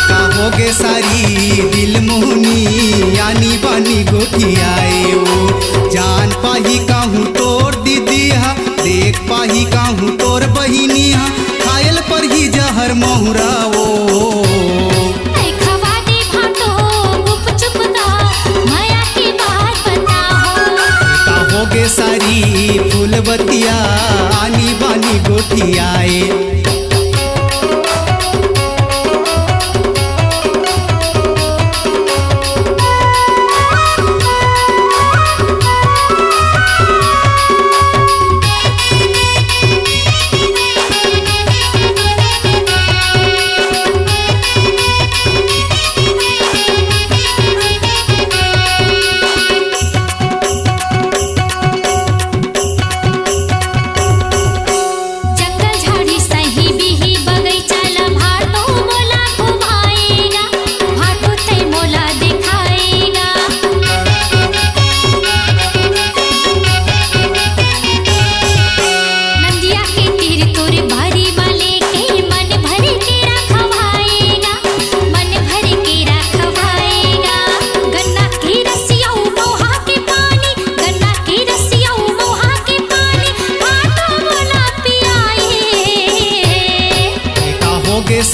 का होगे सारी दिल मोहनी आनी बानी गोठियाए ओ जान पाही काहूँ तोर दीदिया देख पाही काहूँ तोर बहिनिया खायल पर ही जहर महुरा ओ होगे सारी फूलबतिया आनी बानी गोठियाए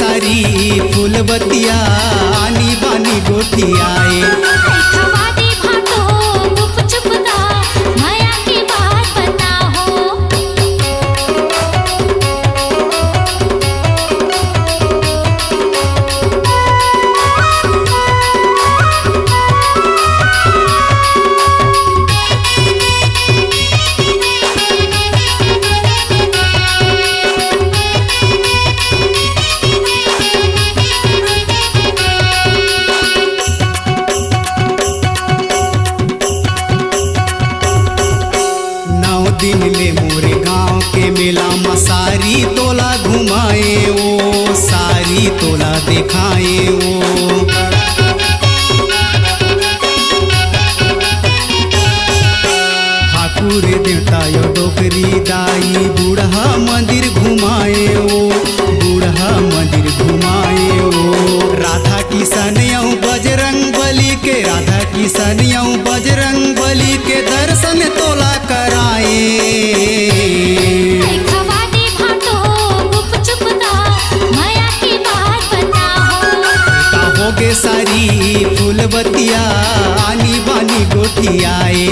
सारी फूलबतिया आनी बानी गोठियाए दिन ले मोरे गांव के मेला में सारी तोला घुमाए ओ सारी तोला दिखाए ओ ठाकुर देवता यो डोकरी दाई बूढ़ा मंदिर घुमाए ओ बूढ़ा मंदिर घुमाए ओ राधा किशन यऊ बजरंग बली के राधा किशन यऊ बजरंग बली के दर्शन तोला कराए होगे सारी फूलबतिया आनी बानी गोठियाए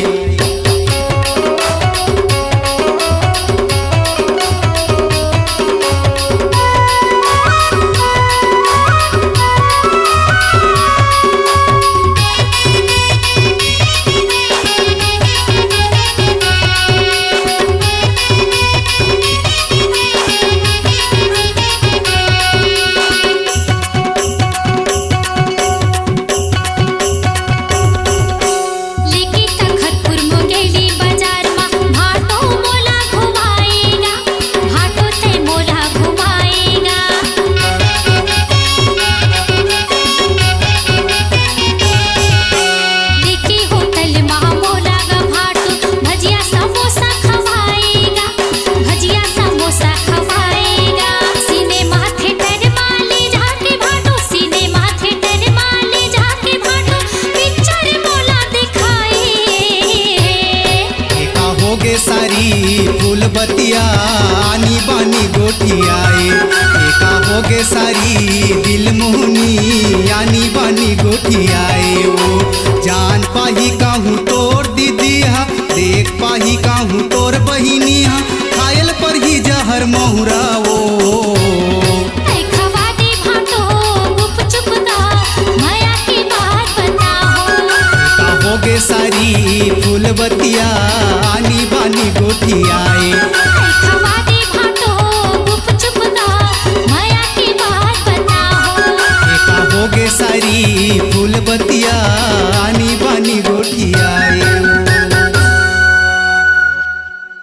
सारी फूलबतिया आनी बानी गोठियाए एका होगे सारी दिल मोहनी आनी बानी गोठियाए ओ जान पाही काहूँ तोर दीदिया देख पाही काहूँ तोर बहिनिया खायल पर ही जहर महुरा ओ होगे सारी फूलबतिया आनी बानी गोठियाए